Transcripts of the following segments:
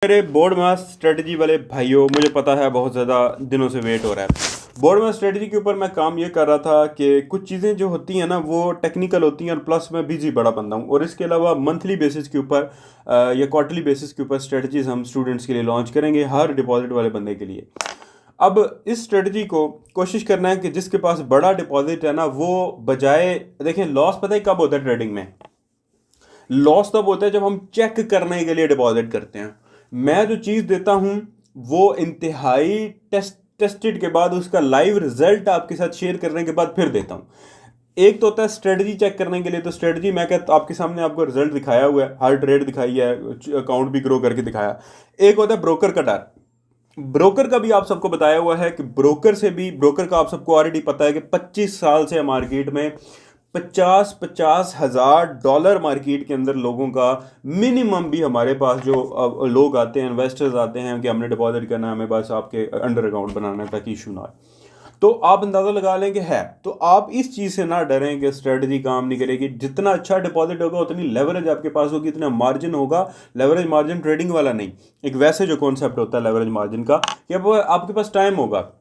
मेरे बोर्ड मास स्ट्रेटजी वाले भाइयों, मुझे पता है बहुत ज़्यादा दिनों से वेट हो रहा है। बोर्ड मास स्ट्रेटजी के ऊपर मैं काम ये कर रहा था कि कुछ चीज़ें जो होती हैं ना वो टेक्निकल होती हैं, और प्लस मैं बिजी बड़ा बंदा हूँ, और इसके अलावा मंथली बेसिस के ऊपर या क्वार्टरली बेसिस के ऊपर स्ट्रेटजीज हम स्टूडेंट्स के लिए लॉन्च करेंगे, हर डिपॉजिट वाले बंदे के लिए। अब इस स्ट्रेटजी को कोशिश करना है कि जिसके पास बड़ा डिपॉजिट है ना, वो बजाय देखें, लॉस पता है कब होता है ट्रेडिंग में? लॉस तब होता है जब हम चेक करने के लिए डिपॉजिट करते हैं। मैं जो चीज़ देता हूं वो इंतहाई टेस्टेड के बाद उसका लाइव रिजल्ट आपके साथ शेयर करने के बाद फिर देता हूं। एक तो होता है स्ट्रेटजी चेक करने के लिए, तो स्ट्रेटजी मैं कहता आपके सामने आपको रिजल्ट दिखाया हुआ है, हर ट्रेड दिखाई है, अकाउंट भी ग्रो करके दिखाया। एक होता है ब्रोकर का डर। ब्रोकर का भी आप सबको बताया हुआ है कि ब्रोकर का आप सबको ऑलरेडी पता है कि 25 साल से मार्केट में 50-50 हज़ार डॉलर मार्केट के अंदर लोगों का मिनिमम भी हमारे पास जो लोग आते हैं, इन्वेस्टर्स आते हैं कि हमने डिपॉजिट करना है, हमें बस आपके अंडर अकाउंट बनाना है ताकि इशू ना आए। तो आप अंदाज़ा लगा लें कि है, तो आप इस चीज़ से ना डरें कि स्ट्रेटजी काम नहीं करेगी। जितना अच्छा डिपॉजिट होगा उतनी लेवरेज आपके पास होगी, इतना मार्जिन होगा। लेवरेज मार्जिन ट्रेडिंग वाला नहीं, एक वैसे जो कॉन्सेप्ट होता है लेवरेज मार्जिन का, कि अब आपके पास टाइम होगा।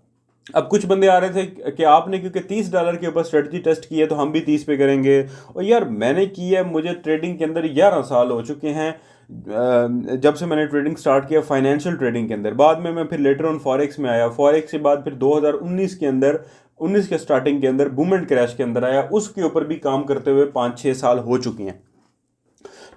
अब कुछ बंदे आ रहे थे कि आपने क्योंकि $30 के ऊपर स्ट्रेटजी टेस्ट की है तो हम भी 30 पे करेंगे। और यार मैंने की है, मुझे ट्रेडिंग के अंदर 11 साल हो चुके हैं। जब से मैंने ट्रेडिंग स्टार्ट किया फाइनेंशियल ट्रेडिंग के अंदर, बाद में मैं फिर लेटर ऑन फॉरेक्स में आया, फॉरेक्स के बाद फिर 2019 के अंदर, 19 के स्टार्टिंग के अंदर बूम एंड क्रैश के अंदर आया, उसके ऊपर भी काम करते हुए 5-6 साल हो चुके हैं।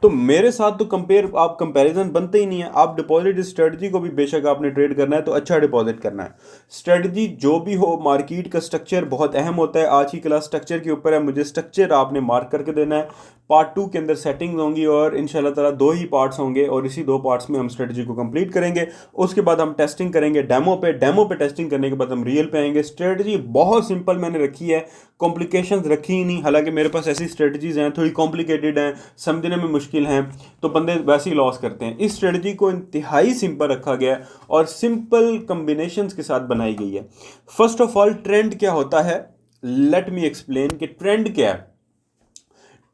तो मेरे साथ तो कंपैरिजन बनते ही नहीं है। आप डिपॉजिट स्ट्रेटजी को भी बेशक आपने ट्रेड करना है तो अच्छा डिपॉजिट करना है। स्ट्रेटजी जो भी हो, मार्केट का स्ट्रक्चर बहुत अहम होता है। आज की क्लास स्ट्रक्चर के ऊपर है, मुझे स्ट्रक्चर आपने मार्क करके देना है। पार्ट 2 के अंदर सेटिंग्स होंगी और इंशाल्लाह ताला 2 ही पार्ट्स होंगे, और इसी 2 पार्ट्स में हम स्ट्रेटजी को कंप्लीट करेंगे। उसके बाद हम टेस्टिंग करेंगे डेमो पे टेस्टिंग करने के बाद हम रियल पे आएंगे। स्ट्रेटजी बहुत सिंपल मैंने रखी है, कॉम्प्लिकेशंस रखी ही नहीं। हालांकि मेरे पास ऐसी स्ट्रेटजीज हैं थोड़ी कॉम्प्लिकेटेड हैं, समझने में मुश्किल हैं, तो बंदे वैसे ही लॉस करते हैं। इस स्ट्रेटजी को इंतहाई सिंपल रखा गया है और सिंपल कॉम्बिनेशंस के साथ बनाई गई है। फर्स्ट ऑफ ऑल, ट्रेंड क्या होता है, लेट मी एक्सप्लेन कि ट्रेंड क्या है।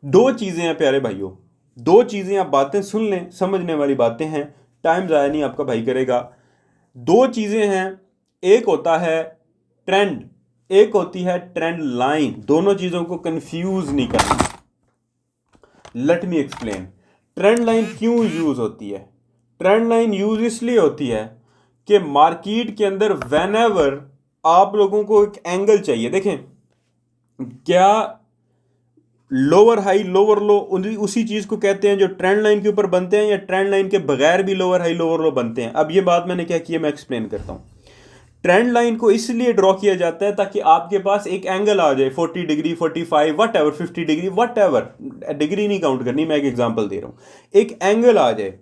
2 चीजें हैं प्यारे भाइयों, 2 चीजें, आप बातें सुन लें, समझने वाली बातें हैं, टाइम जाया नहीं आपका भाई करेगा। 2 चीजें हैं, एक होता है ट्रेंड, एक होती है ट्रेंड लाइन। दोनों चीजों को कंफ्यूज नहीं करना। Let me explain, trend line क्यों यूज होती है। ट्रेंड लाइन यूज इसलिए होती है कि मार्केट के अंदर व्हेनेवर आप लोगों को एक एंगल चाहिए। देखें, क्या लोअर हाई लोअर लो उसी चीज को कहते हैं जो ट्रेंड लाइन के ऊपर बनते हैं, या ट्रेंड लाइन के बगैर भी लोअर हाई लोअर लो बनते हैं? अब ये बात मैंने क्या की है, मैं एक्सप्लेन करता हूं। ट्रेंड लाइन को इसलिए ड्रॉ किया जाता है ताकि आपके पास एक एंगल आ जाए, 40 degree, 45, what ever, 50 degree, what ever, degree नहीं काउंट करनी, मैं एक एग्जांपल दे रहा हूं, एक एंगल आ जाए।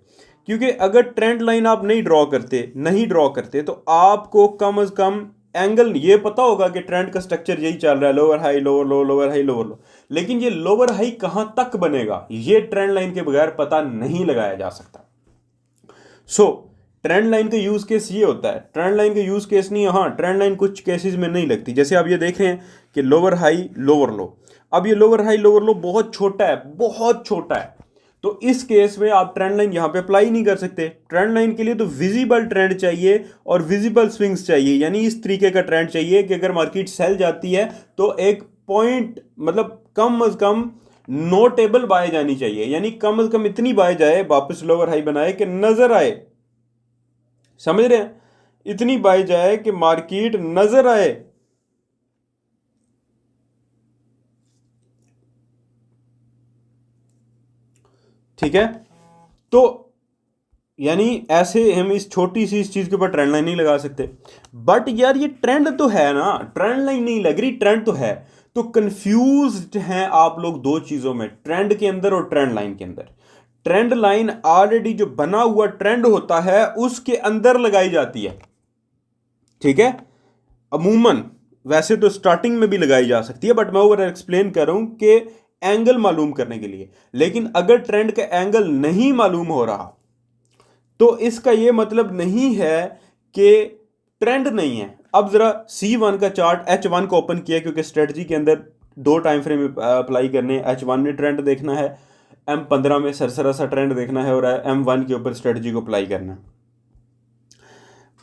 क्योंकि अगर ट्रेंड लाइन आप नहीं ड्रॉ करते तो आपको कम से कम एंगल ये पता होगा कि ट्रेंड का स्ट्रक्चर यही चल रहा है, lower high lower low, lower high lower लो। लेकिन ये लोअर हाई कहां तक बनेगा, ये ट्रेंड लाइन के बगैर पता नहीं लगाया जा सकता। ट्रेंड लाइन का यूज केस ये होता है। ट्रेंड लाइन का यूज केस नहीं, हाँ ट्रेंड लाइन कुछ केसेस में नहीं लगती, जैसे आप ये देख रहे हैं कि लोअर हाई लोअर लो। अब ये लोअर हाई लोअर लो बहुत छोटा है, बहुत छोटा है, तो इस केस में आप ट्रेंड लाइन यहां पे अप्लाई नहीं कर सकते। ट्रेंड लाइन के लिए तो विजिबल ट्रेंड चाहिए और विजिबल स्विंग्स चाहिए, यानी इस तरीके का ट्रेंड चाहिए कि अगर मार्केट सेल जाती है तो एक पॉइंट, मतलब कम से कम नोटेबल बाय जानी चाहिए, यानी कम से कम इतनी बाय जाए, वापस लोअर हाई बनाए कि नजर आए, समझ रहे हैं, इतनी बाय जाए कि मार्केट नजर आए। ठीक है, तो यानी ऐसे हम इस छोटी सी इस चीज के ऊपर ट्रेंड लाइन नहीं लगा सकते। बट यार ये ट्रेंड तो है ना, ट्रेंड लाइन नहीं लग रही, ट्रेंड तो है। तो कंफ्यूज्ड हैं आप लोग 2 चीजों में, ट्रेंड के अंदर और ट्रेंड लाइन के अंदर। ट्रेंड लाइन ऑलरेडी जो बना हुआ ट्रेंड होता है उसके अंदर लगाई जाती है, ठीक है। अमूमन वैसे तो स्टार्टिंग में भी लगाई जा सकती है, बट मैं ओवर एक्सप्लेन कर रहा हूं कि एंगल मालूम करने के लिए। लेकिन अगर ट्रेंड का एंगल नहीं मालूम हो रहा तो इसका यह मतलब नहीं है कि ट्रेंड नहीं है। अब जरा C1 का चार्ट, H1 को ओपन किया क्योंकि स्ट्रेटजी के अंदर 2 टाइम फ्रेम अप्लाई करने, H1 में ट्रेंड देखना है, M15 में सरसरा सा ट्रेंड देखना है, और M1 के ऊपर स्ट्रेटजी को अप्लाई करना है।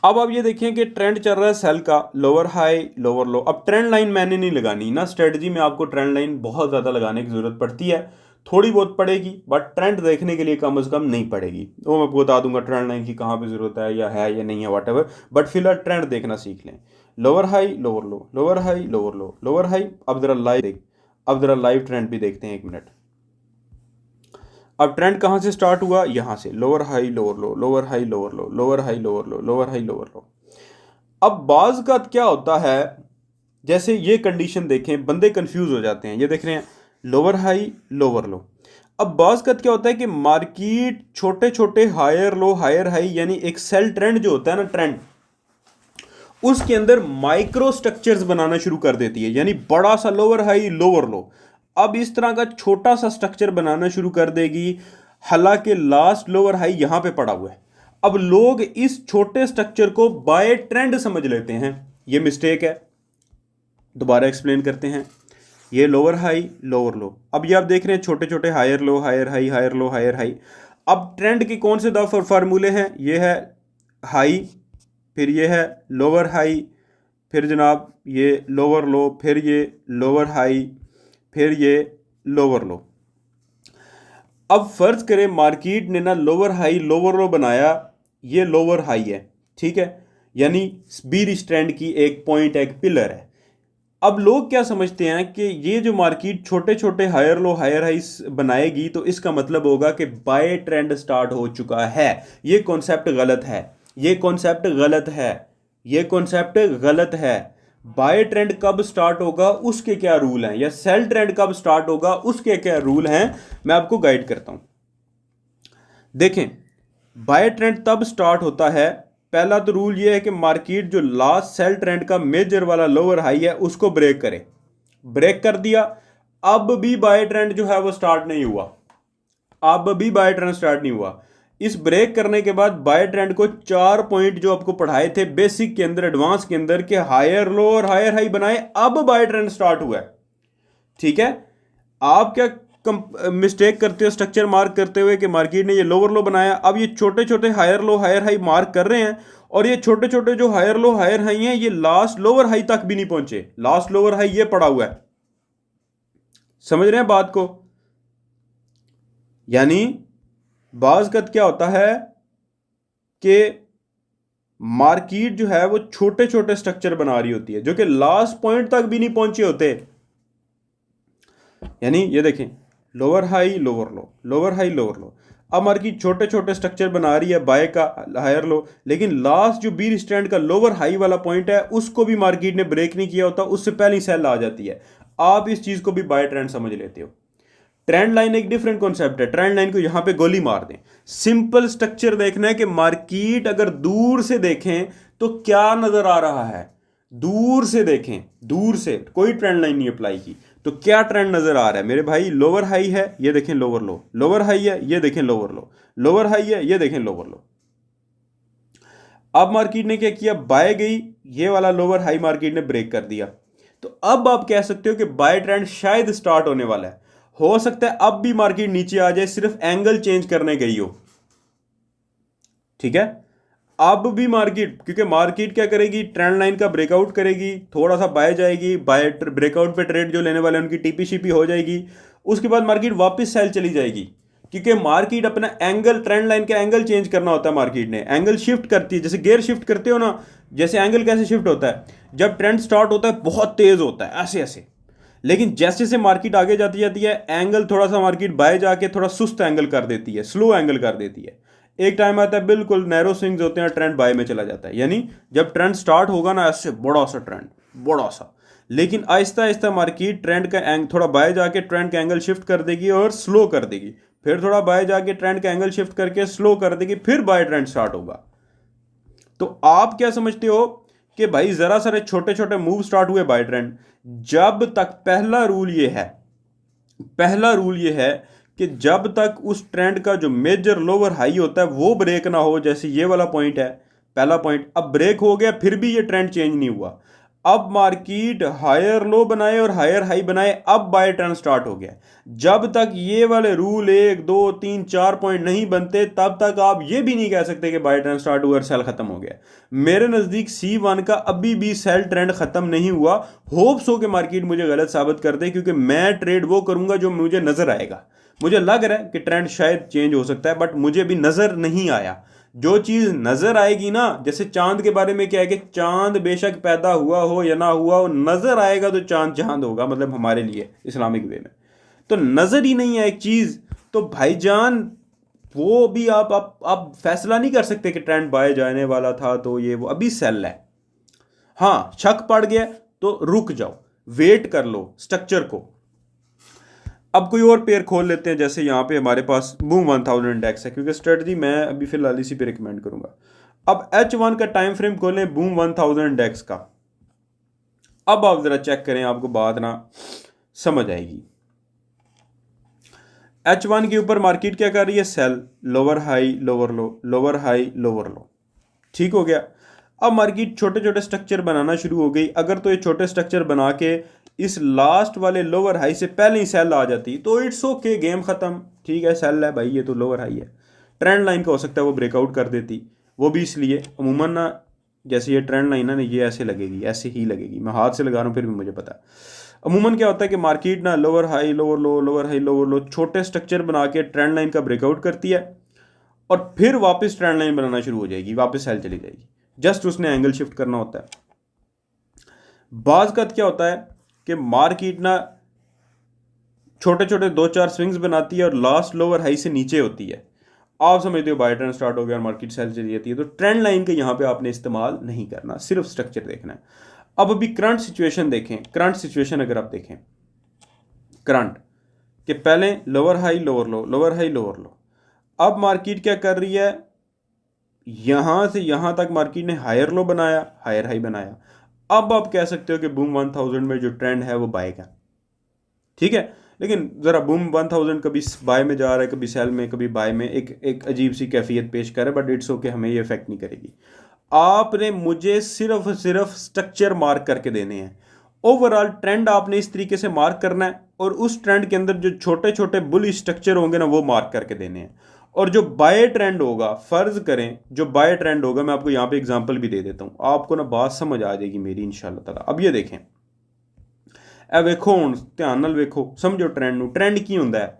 अब आप ये देखें कि ट्रेंड चल रहा है सेल का, लोअर हाई लोअर लो। अब ट्रेंड लाइन मैंने नहीं लगानी ना, स्ट्रेटजी में आपको ट्रेंड लाइन बहुत ज़्यादा लगाने की ज़रूरत पड़ती है, थोड़ी बहुत पड़ेगी, बट ट्रेंड देखने के लिए कम से कम नहीं पड़ेगी। वो मैं आपको बता दूंगा ट्रेंड लाइन की कहाँ पे ज़रूरत है या नहीं है, वट एवर, बट फिलहाल ट्रेंड देखना सीख लें। Lower high lower low, lower high lower low, lower high. अब ज़रा लाइव ट्रेंड भी देखते हैं, 1 मिनट। अब ट्रेंड कहाँ से स्टार्ट हुआ, यहाँ से, lower high lower low, lower high lower low, lower high lower low, lower high lower लो। अब बाज का क्या होता है, जैसे ये कंडीशन देखें, बंदे कंफ्यूज हो जाते हैं। ये देख रहे हैं लोअर हाई लोअर लो। अब बाज का क्या होता है कि मार्केट छोटे छोटे हायर लो हायर हाई, यानी एक सेल ट्रेंड जो होता है ना, ट्रेंड, उसके अंदर माइक्रो स्ट्रक्चर्स बनाना शुरू कर देती है, यानी बड़ा सा लोअर हाई लोअर लो। अब इस तरह का छोटा सा स्ट्रक्चर बनाना शुरू कर देगी, हालांकि लास्ट लोअर हाई यहां पे पड़ा हुआ है। अब लोग इस छोटे स्ट्रक्चर को बाय ट्रेंड समझ लेते हैं, ये मिस्टेक है। दोबारा एक्सप्लेन करते हैं। ये लोअर हाई लोअर लो, अब ये आप देख रहे हैं छोटे छोटे higher low higher high, higher low higher high. अब ट्रेंड के कौन से दो फार्मूले हैं, ये है हाई, फिर ये है लोअर हाई, फिर जनाब ये लोअर लो, फिर ये लोअर हाई, फिर ये लोअर लो। अब फर्ज करें मार्केट ने ना लोअर हाई लोअर लो बनाया, ये लोअर हाई है, ठीक है, यानी बीरिश ट्रेंड की एक पॉइंट, एक पिलर है। अब लोग क्या समझते हैं कि ये जो मार्केट छोटे छोटे हायर लो हायर हाई बनाएगी तो इसका मतलब होगा कि बाय ट्रेंड स्टार्ट हो चुका है। ये कॉन्सेप्ट गलत है, ये कॉन्सेप्ट गलत है, ये कॉन्सेप्ट गलत है। बाय ट्रेंड कब स्टार्ट होगा उसके क्या रूल हैं, या सेल ट्रेंड कब स्टार्ट होगा उसके क्या रूल हैं, मैं आपको गाइड करता हूं। देखें, बाय ट्रेंड तब स्टार्ट होता है, पहला तो रूल ये है कि मार्केट जो लास्ट सेल ट्रेंड का मेजर वाला लोअर हाई है उसको ब्रेक करे। ब्रेक कर दिया, अब भी बाय ट्रेंड जो है वो स्टार्ट नहीं हुआ, अब भी बाय ट्रेंड स्टार्ट नहीं हुआ। इस ब्रेक करने के बाद बाय ट्रेंड को 4 पॉइंट जो आपको पढ़ाए थे बेसिक के अंदर, एडवांस के अंदर, के हायर लो और हायर हाई बनाए, अब बाय ट्रेंड स्टार्ट हुआ है, ठीक है। आप क्या मिस्टेक करते हो स्ट्रक्चर मार्क करते हुए कि मार्केट ने ये लोअर लो बनाया, अब ये छोटे छोटे higher low higher high mark कर रहे हैं, और ये छोटे छोटे जो हायर लो हायर हाई हैं ये लास्ट लोअर हाई तक भी नहीं पहुंचे, लास्ट लोअर हाई ये पड़ा हुआ है। समझ रहे हैं बात को, यानी बाज़ का क्या होता है कि मार्केट जो है वो छोटे छोटे स्ट्रक्चर बना रही होती है जो कि लास्ट पॉइंट तक भी नहीं पहुंचे होते। यानी ये देखें lower high lower low, lower high lower लो। अब मार्केट छोटे छोटे स्ट्रक्चर बना रही है बाय का हायर लो, लेकिन लास्ट जो बीर स्टैंड का लोअर हाई वाला पॉइंट है उसको भी मार्केट ने ब्रेक नहीं किया होता, उससे पहले ही सेल आ जाती है। आप इस चीज को भी बाय ट्रेंड समझ लेते हो। ट्रेंड लाइन एक डिफरेंट कॉन्सेप्ट है, ट्रेंड लाइन को यहां पे गोली मार दें। सिंपल स्ट्रक्चर देखना है कि मार्केट अगर दूर से देखें तो क्या नजर आ रहा है, दूर से देखें, दूर से कोई ट्रेंड लाइन नहीं अप्लाई की तो क्या ट्रेंड नजर आ रहा है मेरे भाई। लोअर हाई है, ये देखें लोअर लो, लोअर हाई है, ये देखें लोअर लो, लोअर हाई है, ये देखें लोअर लो। अब मार्केट ने क्या किया, बाय गई, ये वाला लोअर हाई मार्केट ने ब्रेक कर दिया, तो अब आप कह सकते हो कि बाय ट्रेंड शायद स्टार्ट होने वाला है। हो सकता है अब भी मार्केट नीचे आ जाए, सिर्फ एंगल चेंज करने गई हो, ठीक है। अब भी मार्केट, क्योंकि मार्केट क्या करेगी, ट्रेंड लाइन का ब्रेकआउट करेगी, थोड़ा सा बाय जाएगी, बाय ब्रेकआउट पे ट्रेड जो लेने वाले उनकी टीपी शीपी हो जाएगी, उसके बाद मार्केट वापस सेल चली जाएगी, क्योंकि मार्केट अपना एंगल, ट्रेंड लाइन का एंगल चेंज करना होता है। मार्केट ने एंगल शिफ्ट करती है, जैसे गियर शिफ्ट करते हो ना, जैसे एंगल कैसे शिफ्ट होता है, जब ट्रेंड स्टार्ट होता है बहुत तेज होता है ऐसे ऐसे, लेकिन जैसे जैसे मार्केट आगे जाती जाती है एंगल थोड़ा सा मार्केट बाय जाके थोड़ा सुस्त एंगल कर देती है, स्लो एंगल कर देती है। एक टाइम आता है बिल्कुल नैरो स्विंग्स होते हैं, ट्रेंड बाय में चला जाता है। यानी जब ट्रेंड स्टार्ट होगा ना ऐसे बड़ा सा ट्रेंड, बड़ा सा, लेकिन आहिस्ता आहिस्ता मार्केट ट्रेंड का थोड़ा बाय जाके ट्रेंड का एंगल शिफ्ट कर देगी और स्लो कर देगी, फिर थोड़ा बाय जाके ट्रेंड का एंगल शिफ्ट करके स्लो कर देगी, फिर बाय ट्रेंड स्टार्ट होगा। तो आप क्या समझते हो कि भाई जरा सारे छोटे छोटे मूव स्टार्ट हुए बाय ट्रेंड, जब तक पहला रूल ये है, पहला रूल ये है कि जब तक उस ट्रेंड का जो मेजर लोअर हाई होता है वो ब्रेक ना हो, जैसे ये वाला पॉइंट है पहला पॉइंट, अब ब्रेक हो गया फिर भी ये ट्रेंड चेंज नहीं हुआ, अब मार्केट हायर लो बनाए और हायर हाई बनाए, अब बाय ट्रेंड स्टार्ट हो गया। जब तक ये वाले रूल 1 2 3 4 पॉइंट नहीं बनते तब तक आप ये भी नहीं कह सकते कि बाय ट्रेंड स्टार्ट हुआ और सेल खत्म हो गया। मेरे नज़दीक C1 का अभी भी सेल ट्रेंड खत्म नहीं हुआ। होप्स हो कि मार्केट मुझे गलत साबित कर दे, क्योंकि मैं ट्रेड वो करूंगा जो मुझे नजर आएगा। मुझे लग रहा है कि ट्रेंड शायद चेंज हो सकता है, बट मुझे भी नजर नहीं आया। जो चीज नजर आएगी ना, जैसे चांद के बारे में क्या है कि चांद बेशक पैदा हुआ हो या ना हुआ हो, नजर आएगा तो चांद चांद होगा, मतलब हमारे लिए इस्लामिक वे में। तो नजर ही नहीं है एक चीज, तो भाईजान वो भी आप फैसला नहीं कर सकते कि ट्रेंड बाय जाने वाला था तो ये वो अभी सेल है। हाँ, शक पड़ गया तो रुक जाओ, वेट कर लो स्ट्रक्चर को। अब कोई और पेयर खोल लेते हैं, जैसे यहाँ पे हमारे पास बूम 1000 इंडेक्स है, क्योंकि स्ट्रेटजी मैं अभी फिलहाल इसी पे रिकमेंड करूंगा। अब H1 का टाइम फ्रेम खोलें बूम 1000 इंडेक्स का। अब आप जरा चेक करें, आपको बात ना समझ आएगी। H1 के ऊपर मार्केट क्या कर रही है? Sell, lower high lower low, lower high lower low. ठीक हो गया। अब मार्केट छोटे छोटे स्ट्रक्चर बनाना शुरू हो गई। अगर तो ये छोटे स्ट्रक्चर बना के इस लास्ट वाले लोअर हाई से पहले ही सेल आ जाती तो इट्स ओके, गेम खत्म। ठीक है, सेल है भाई, ये तो लोअर हाई है। ट्रेंड लाइन का हो सकता है वो ब्रेकआउट कर देती, वो भी इसलिए अमूमन ना, जैसे ये ट्रेंड लाइन है ना, ये ऐसे लगेगी, ऐसे ही लगेगी। मैं हाथ से लगा रहा हूँ फिर भी मुझे पता है। अमूमन क्या होता है कि मार्केट ना lower high lower low, lower high lower लो, छोटे स्ट्रक्चर बना के ट्रेंड लाइन का ब्रेकआउट करती है और फिर वापस ट्रेंड लाइन बनाना शुरू हो जाएगी, वापस सेल चली जाएगी। जस्ट उसने एंगल शिफ्ट करना होता है। बाज का क्या होता है कि मार्केट ना छोटे छोटे 2 4 स्विंग्स बनाती है और लास्ट लोअर हाई से नीचे होती है। आप समझते हो बाय ट्रेंड स्टार्ट हो गया और मार्केट सेल चली जाती है, तो ट्रेंड लाइन के यहाँ पे आपने इस्तेमाल नहीं करना, सिर्फ स्ट्रक्चर देखना है। अब अभी करंट सिचुएशन देखें। करंट सिचुएशन अगर आप देखें, करंट के पहले lower high lower low, lower high lower लो। अब मार्केट क्या कर रही है? यहां से यहां तक मार्केट ने हायर लो बनाया, हायर हाई बनाया। अब आप कह सकते हो कि बूम 1000 में जो ट्रेंड है वो बाय का। ठीक है, लेकिन जरा बूम 1000 कभी बाय में जा रहा है, कभी सेल में, कभी बाय में, एक अजीब सी कैफियत पेश कर रहा है, बट इट्स ओके, हमें ये इफेक्ट नहीं करेगी। आपने मुझे सिर्फ सिर्फ स्ट्रक्चर मार्क करके देने हैं। ओवरऑल ट्रेंड आपने इस तरीके से मार्क करना है और उस ट्रेंड के अंदर जो छोटे छोटे बुलिश स्ट्रक्चर होंगे ना, वो मार्क करके देने हैं। और जो बाय ट्रेंड होगा, फर्ज करें जो बाय ट्रेंड होगा, मैं आपको यहाँ पे एग्जांपल भी दे देता हूँ, आपको ना बात समझ आ जाएगी मेरी इंशाल्लाह ताला। अब ये देखें, ए वेखो हुण ध्यान नाल वेखो, समझो ट्रेंड नूं। ट्रेंड की हुंदा है?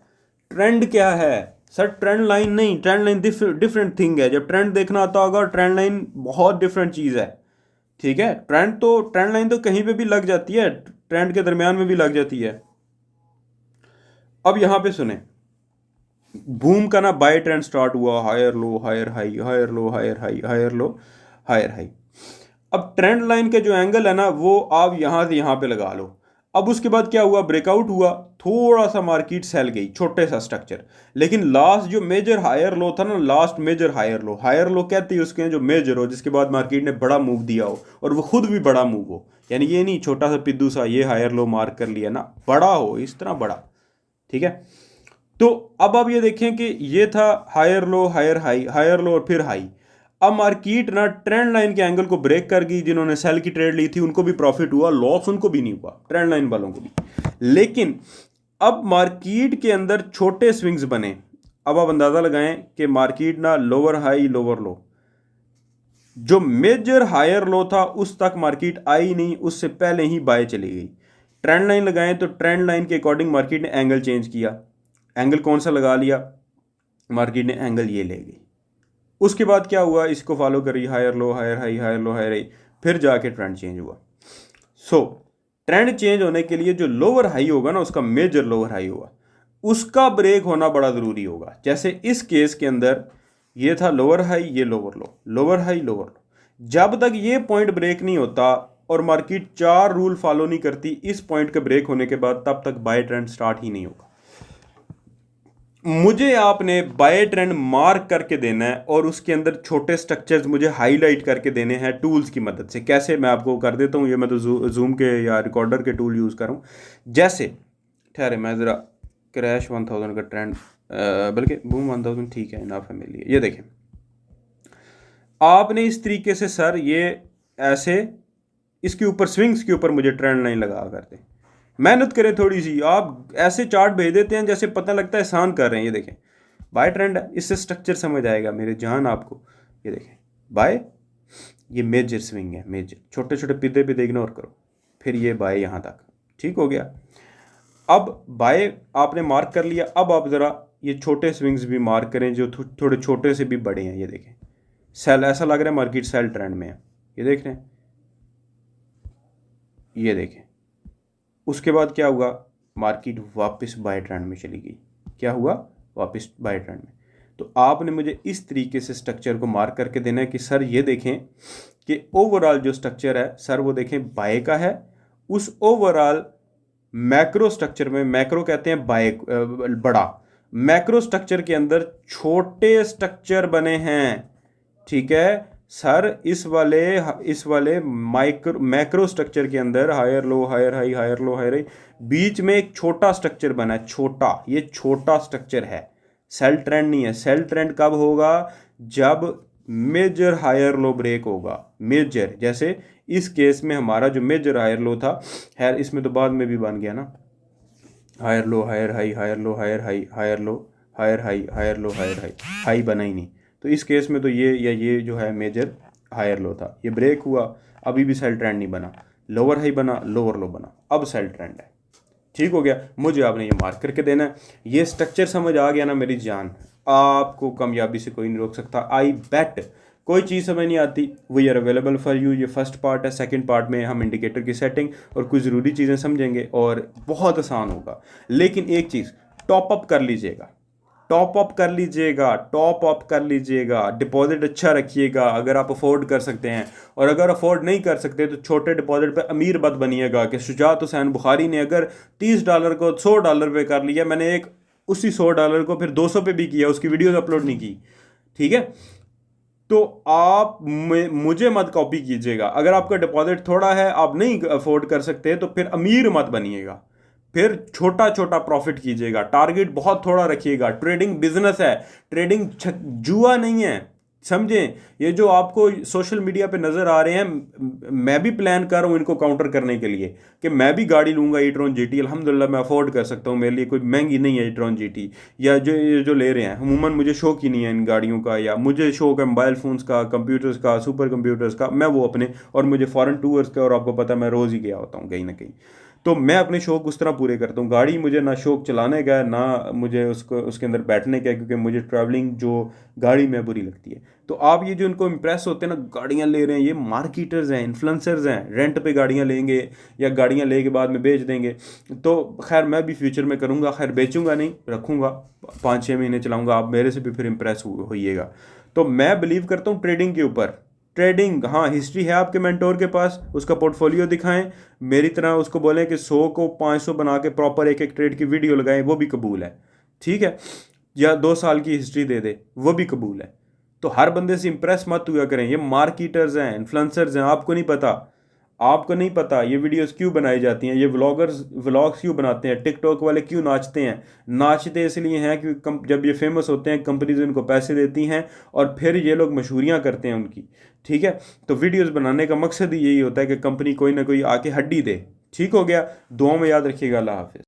ट्रेंड क्या है सर? ट्रेंड लाइन नहीं, ट्रेंड लाइन डिफरेंट थिंग है। जब ट्रेंड देखना आता होगा, ट्रेंड लाइन बहुत डिफरेंट चीज़ है। ठीक है, ट्रेंड लाइन तो कहीं पे भी लग जाती है, ट्रेंड के दरमियान में भी लग जाती है। अब यहां पे सुने, बूम का ना बाय ट्रेंड स्टार्ट हुआ, higher low higher high, higher low higher high, higher low higher high. अब ट्रेंड लाइन के जो एंगल है ना, वो आप यहां से यहां पे लगा लो। अब उसके बाद क्या हुआ? ब्रेकआउट हुआ, थोड़ा सा मार्केट सेल गई, छोटे सा स्ट्रक्चर। लेकिन लास्ट जो मेजर हायर लो था ना, लास्ट मेजर हायर लो कहते हैं उसके, जो मेजर हो, जिसके बाद मार्केट ने बड़ा मूव दिया हो और वो खुद भी बड़ा मूव हो, यानी ये नहीं छोटा सा पिद्दू सा ये हायर लो मार्क कर लिया ना, बड़ा हो, इस तरह बड़ा। ठीक है, तो अब आप ये देखें कि ये था higher low higher high, higher low और फिर हाई। अब मार्केट ना ट्रेंड लाइन के एंगल को ब्रेक कर गई। जिन्होंने सेल की ट्रेड ली थी उनको भी प्रॉफिट हुआ, लॉस उनको भी नहीं हुआ, ट्रेंड लाइन वालों को भी। लेकिन अब मार्केट के अंदर छोटे स्विंग्स बने। अब आप अंदाजा लगाएं कि मार्केट ना लोअर हाई लोअर लो, जो मेजर हायर लो था उस तक मार्केट आई नहीं, उससे पहले ही बाय चली गई। ट्रेंड लाइन लगाएं तो ट्रेंड लाइन के अकॉर्डिंग मार्केट ने एंगल चेंज किया। एंगल कौन सा लगा लिया? मार्केट ने एंगल ये ले गई। उसके बाद क्या हुआ? इसको फॉलो करी, higher low higher high, higher low higher high, फिर जाके ट्रेंड चेंज हुआ। सो ट्रेंड चेंज होने के लिए जो लोअर हाई होगा ना, उसका मेजर लोअर हाई होगा, उसका ब्रेक होना बड़ा ज़रूरी होगा। जैसे इस केस के अंदर ये था लोअर हाई, ये lower low, lower high lower लो। जब तक ये पॉइंट ब्रेक नहीं होता और मार्केट 4 रूल फॉलो नहीं करती इस पॉइंट के ब्रेक होने के बाद, तब तक बाय ट्रेंड स्टार्ट ही नहीं होगा। मुझे आपने बाय ट्रेंड मार्क करके देना है और उसके अंदर छोटे स्ट्रक्चर्स मुझे हाईलाइट करके देने हैं टूल्स की मदद से। कैसे? मैं आपको कर देता हूँ। ये मैं तो जूम के या रिकॉर्डर के टूल यूज़ कर रहा हूँ। जैसे ठहरे, मैं ज़रा क्रैश 1000 का ट्रेंड, बल्कि बूम 1000 ठीक है, इनाफ है मेरे लिए। ये देखें, आपने इस तरीके से सर ये ऐसे इसके ऊपर स्विंग्स के ऊपर मुझे ट्रेंड लाइन लगा करते। मेहनत करें थोड़ी सी। आप ऐसे चार्ट भेज देते हैं जैसे पता लगता है एहसान कर रहे हैं। ये देखें बाय ट्रेंड है, इससे स्ट्रक्चर समझ आएगा मेरे जान आपको। ये देखें बाय, ये मेजर स्विंग है, मेजर, छोटे छोटे पिदे पिदे इग्नोर करो, फिर ये बाय यहाँ तक, ठीक हो गया। अब बाय आपने मार्क कर लिया, अब आप ज़रा ये छोटे स्विंग्स भी मार्क करें जो थोड़े छोटे से भी बड़े हैं। ये देखें सेल, ऐसा लग रहा है मार्केट सेल ट्रेंड में है। ये देख रहे हैं, ये देखें। उसके बाद क्या हुआ, मार्केट वापस बाय ट्रेंड में चली गई। क्या हुआ, वापस बाय ट्रेंड में। तो आपने मुझे इस तरीके से स्ट्रक्चर को मार्क करके देना है कि सर ये देखें कि ओवरऑल जो स्ट्रक्चर है सर वो देखें बाय का है। उस ओवरऑल मैक्रो स्ट्रक्चर में, मैक्रो कहते हैं बाय बड़ा, मैक्रो स्ट्रक्चर के अंदर छोटे स्ट्रक्चर बने हैं, ठीक है सर। इस वाले मैक्रो स्ट्रक्चर के अंदर higher low higher high, higher low higher high, बीच में एक छोटा स्ट्रक्चर बना है, छोटा, ये छोटा स्ट्रक्चर है, सेल ट्रेंड नहीं है। सेल ट्रेंड कब होगा, जब मेजर हायर लो ब्रेक होगा। मेजर, जैसे इस केस में हमारा जो मेजर हायर लो था, खैर इसमें तो बाद में भी बन गया ना, higher low higher high, higher low higher high, higher low higher high, higher low higher high, high बना ही नहीं। तो इस केस में तो ये या ये जो है मेजर हायर लो था, ये ब्रेक हुआ, अभी भी सेल ट्रेंड नहीं बना, लोअर हाई बना, लोअर लो बना, अब सेल ट्रेंड है, ठीक हो गया। मुझे आपने ये मार्क करके देना है। ये स्ट्रक्चर समझ आ गया ना मेरी जान, आपको कामयाबी से कोई नहीं रोक सकता। आई बेट कोई चीज़ समझ नहीं आती, we are available for you. ये फर्स्ट पार्ट है, सेकंड पार्ट में हम इंडिकेटर की सेटिंग और कुछ ज़रूरी चीज़ें समझेंगे और बहुत आसान होगा। लेकिन एक चीज़, टॉप अप कर लीजिएगा, टॉप अप कर लीजिएगा, टॉप अप कर लीजिएगा, डिपॉजिट अच्छा रखिएगा अगर आप अफोर्ड कर सकते हैं। और अगर अफोर्ड नहीं कर सकते तो छोटे डिपॉजिट पे अमीर मत बनिएगा कि शुजात हुसैन बुखारी ने अगर $30 को $100 पे कर लिया, मैंने एक उसी $100 को फिर 200 पे भी किया, उसकी वीडियोस अपलोड नहीं की, ठीक है। तो आप मुझे मत कॉपी कीजिएगा। अगर आपका डिपॉजिट थोड़ा है, आप नहीं अफोर्ड कर सकते, तो फिर अमीर मत बनिएगा, फिर छोटा छोटा प्रॉफिट कीजिएगा, टारगेट बहुत थोड़ा रखिएगा। ट्रेडिंग बिजनेस है, ट्रेडिंग जुआ नहीं है, समझें। ये जो आपको सोशल मीडिया पे नज़र आ रहे हैं, मैं भी प्लान कर रहा हूँ इनको काउंटर करने के लिए कि मैं भी गाड़ी लूँगा ई-ट्रॉन GT। अल्हम्दुलिल्लाह मैं अफोर्ड कर सकता हूँ, मेरे लिए कोई महंगी नहीं है ई-ट्रॉन GT, या जो ले रहे हैं। अमूमन मुझे शौक ही नहीं है इन गाड़ियों का, या मुझे शौक है मोबाइल फ़ोन्स का, कंप्यूटर्स का, सुपर कंप्यूटर्स का, मैं वो अपने, और मुझे फ़ॉरेन टूर्स का, और आपको पता मैं रोज़ ही गया होता हूँ कहीं ना कहीं। तो मैं अपने शौक उस तरह पूरे करता हूँ। गाड़ी मुझे ना शौक चलाने का है, ना मुझे उसके अंदर बैठने का है, क्योंकि मुझे ट्रैवलिंग जो गाड़ी में बुरी लगती है। तो आप ये जो इनको इम्प्रेस होते हैं ना, गाड़ियाँ ले रहे हैं, ये मार्केटर्स हैं, इन्फ्लुएंसर्स हैं, रेंट पे गाड़ियाँ लेंगे या गाड़ियाँ ले के बाद में बेच देंगे। तो खैर मैं भी फ्यूचर में करूँगा, खैर बेचूंगा नहीं, रखूँगा, 5-6 महीने चलाऊँगा, आप मेरे से भी फिर इम्प्रेस होइएगा। तो मैं बिलीव करता हूँ ट्रेडिंग के ऊपर। ट्रेडिंग, हाँ हिस्ट्री है आपके मेंटोर के पास, उसका पोर्टफोलियो दिखाएं, मेरी तरह उसको बोलें कि 100 को 500 बना के प्रॉपर एक एक ट्रेड की वीडियो लगाएं, वो भी कबूल है, ठीक है। या 2 साल की हिस्ट्री दे दे, वो भी कबूल है। तो हर बंदे से इंप्रेस मत हुआ करें, ये मार्केटर्स हैं, इन्फ्लुएंसर्स हैं, आपको नहीं पता ये वीडियोस क्यों बनाई जाती हैं, ये व्लॉग्स क्यों बनाते हैं, टिकटॉक वाले क्यों नाचते हैं। नाचते इसलिए हैं कि जब ये फेमस होते हैं कंपनीज इनको पैसे देती हैं और फिर ये लोग मशहूरियाँ करते हैं उनकी, ठीक है। तो वीडियोस बनाने का मकसद ही यही होता है कि कंपनी कोई ना कोई आके हड्डी दे, ठीक हो गया। दुआ में याद रखिएगा। अल्लाह हाफिज़।